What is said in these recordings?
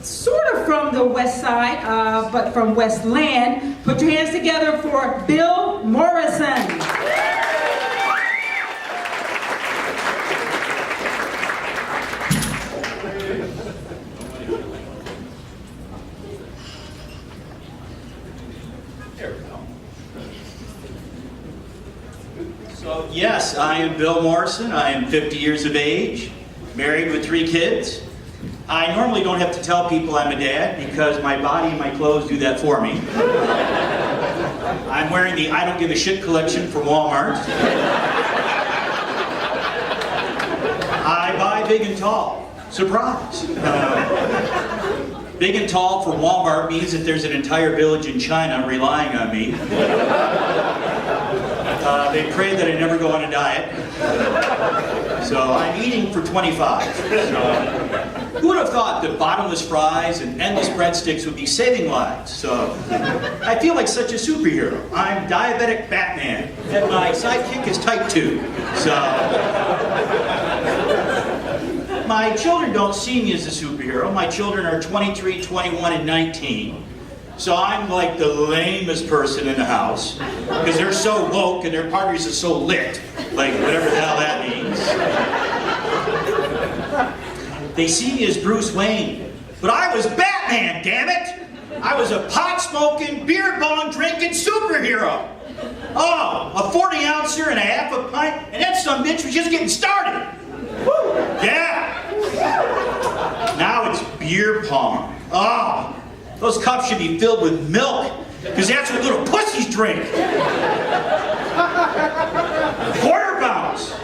sort of from the west side, but from Westland. Put your hands together for Bill Morrison. So, yes, I am Bill Morrison. I am 50 years of age, married with 3 kids. I normally don't have to tell people I'm a dad because my body and my clothes do that for me. I'm wearing the I Don't Give a Shit collection from Walmart. I buy big and tall. Surprise. Big and tall from Walmart means that there's an entire village in China relying on me. They pray that I never go on a diet. So I'm eating for 25. So, who would have thought that bottomless fries and endless breadsticks would be saving lives? So I feel like such a superhero. I'm diabetic Batman, and my sidekick is type 2. So my children don't see me as a superhero. My children are 23, 21, and 19. So I'm like the lamest person in the house because they're so woke and their parties are so lit, like whatever the hell that means. They see me as Bruce Wayne, but I was Batman, damn it! I was a pot-smoking, beer-bong-drinking superhero. Oh, a 40-ouncer and a half a pint, and that son of a bitch was just getting started. Woo! Yeah! Now it's beer pong. Oh! Those cups should be filled with milk, because that's what little pussies drink. Quarter bounce.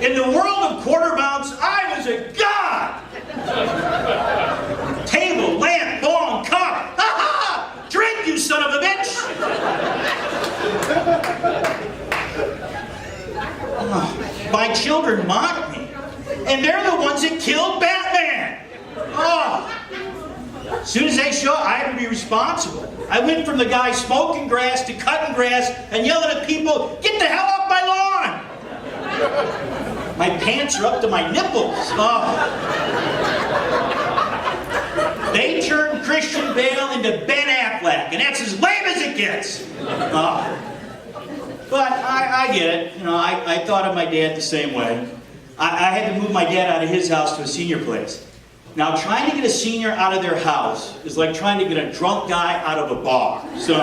In the world of quarter bounce, I was a god. Table, lamp, bong, cup. Ha ha! Drink, you son of a bitch. Oh, my children mock me, and they're the ones that killed Batman. Oh. As soon as they show up, I have to be responsible. I went from the guy smoking grass to cutting grass and yelling at people, "Get the hell off my lawn!" My pants are up to my nipples. Oh. They turned Christian Bale into Ben Affleck, and that's as lame as it gets. Oh. But I get it. You know, I thought of my dad the same way. I had to move my dad out of his house to a senior place. Now, trying to get a senior out of their house is like trying to get a drunk guy out of a bar. So,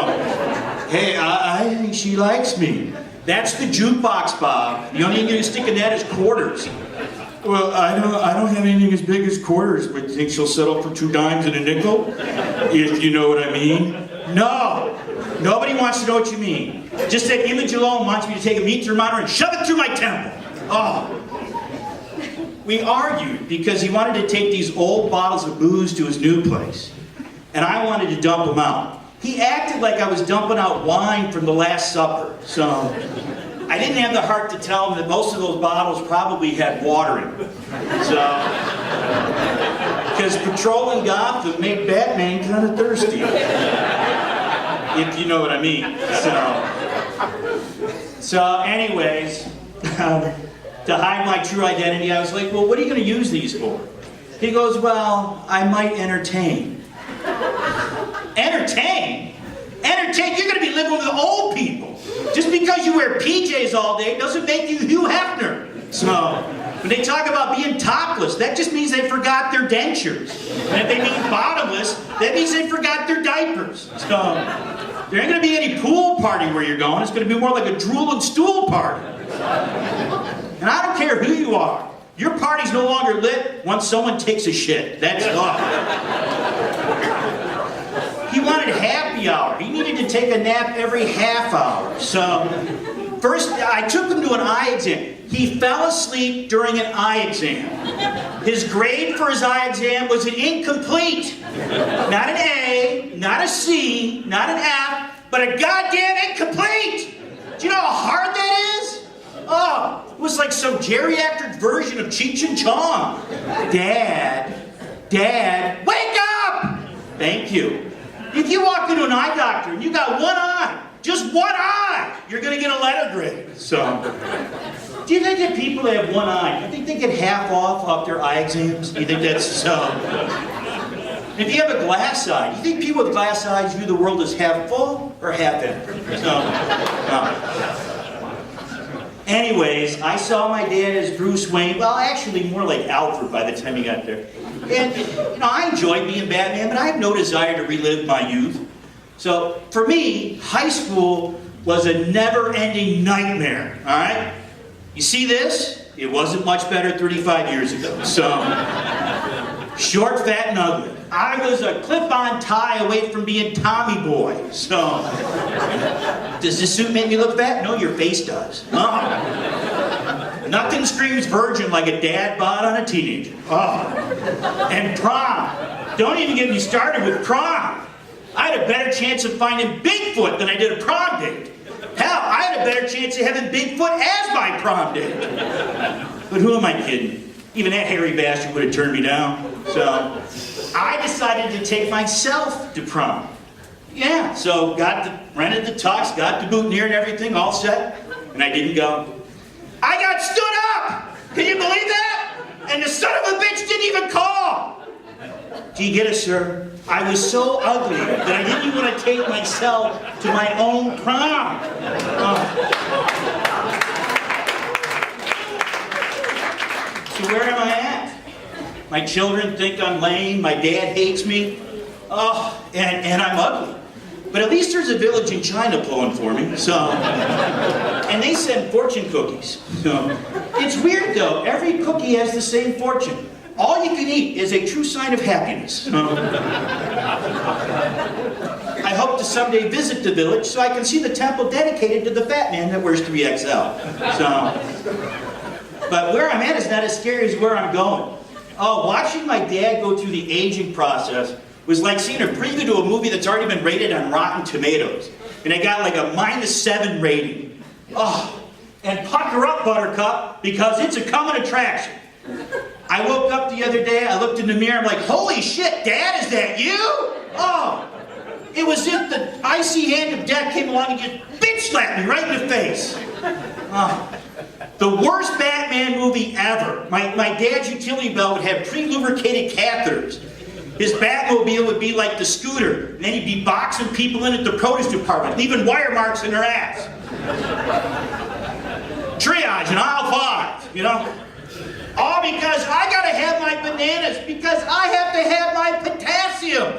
hey, I think she likes me. That's the jukebox, Bob. The only thing you can stick in that is quarters. Well, I don't have anything as big as quarters, but you think she'll settle for 2 dimes and a nickel? If you know what I mean. No, nobody wants to know what you mean. Just that image alone wants me to take a meat thermometer and shove it through my temple. Oh. We argued because he wanted to take these old bottles of booze to his new place, and I wanted to dump them out. He acted like I was dumping out wine from the Last Supper, so I didn't have the heart to tell him that most of those bottles probably had water in them. So, because patrolling Gotham made Batman kind of thirsty, if you know what I mean. So anyways, to hide my true identity, I was like, well, what are you going to use these for? He goes, well, I might entertain. Entertain? Entertain? You're going to be living with the old people. Just because you wear PJs all day doesn't make you Hugh Hefner. So, when they talk about being topless, that just means they forgot their dentures. And if they mean bottomless, that means they forgot their diapers. So, there ain't going to be any pool party where you're going. It's going to be more like a drool and stool party. And I don't care who you are. Your party's no longer lit once someone takes a shit. That's all. He wanted happy hour. He needed to take a nap every half hour. So, first, I took him to an eye exam. He fell asleep during an eye exam. His grade for his eye exam was an incomplete. Not an A, not a C, not an F, but a goddamn incomplete! Do you know how hard that is? Oh, it was like some geriatric version of Cheech and Chong. Dad, wake up! Thank you. If you walk into an eye doctor and you got one eye, just one eye, you're going to get a letter grade. So, do you think that people that have one eye, do you think they get half off their eye exams? Do you think that's so? If you have a glass eye, do you think people with glass eyes view the world as half full or half empty? No. Anyways, I saw my dad as Bruce Wayne. Well, actually, more like Alfred by the time he got there. And, I enjoyed being Batman, but I had no desire to relive my youth. So, for me, high school was a never-ending nightmare, all right? You see this? It wasn't much better 35 years ago. So, short, fat, and ugly. I was a clip-on tie away from being Tommy Boy. So, does this suit make me look fat? No, your face does. Nothing screams virgin like a dad bod on a teenager. And prom. Don't even get me started with prom. I had a better chance of finding Bigfoot than I did a prom date. Hell, I had a better chance of having Bigfoot as my prom date. But who am I kidding? Even that hairy bastard would have turned me down. So, I decided to take myself to prom. Yeah, so rented the tux, got the boutonniere and everything, all set, and I didn't go. I got stood up! Can you believe that? And the son of a bitch didn't even call! Do you get it, sir? I was so ugly that I didn't even want to take myself to my own prom. So where am I at? My children think I'm lame, my dad hates me, and I'm ugly. But at least there's a village in China pulling for me, so, and they send fortune cookies. So, it's weird though, every cookie has the same fortune. All you can eat is a true sign of happiness. I hope to someday visit the village so I can see the temple dedicated to the fat man that wears 3XL. So, but where I'm at is not as scary as where I'm going. Watching my dad go through the aging process was like seeing a preview to a movie that's already been rated on Rotten Tomatoes. And it got like a -7 rating. And pucker up, Buttercup, because it's a coming attraction. I woke up the other day, I looked in the mirror, I'm like, holy shit, Dad, is that you? It was if the icy hand of death came along and just bitch slapped me right in the face. The worst Batman movie ever. My dad's utility belt would have pre-lubricated catheters. His Batmobile would be like the scooter, and then he'd be boxing people in at the produce department, leaving wire marks in their ass. Triage in aisle 5, All because I gotta have my bananas, because I have to have my potassium.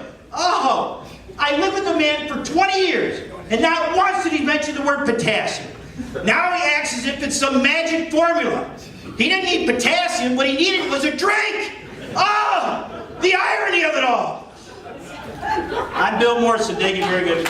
I lived with a man for 20 years, and not once did he mention the word potassium. Now he acts as if it's some magic formula. He didn't need potassium, what he needed was a drink. The irony of it all. I'm Bill Morrison, thank you very good.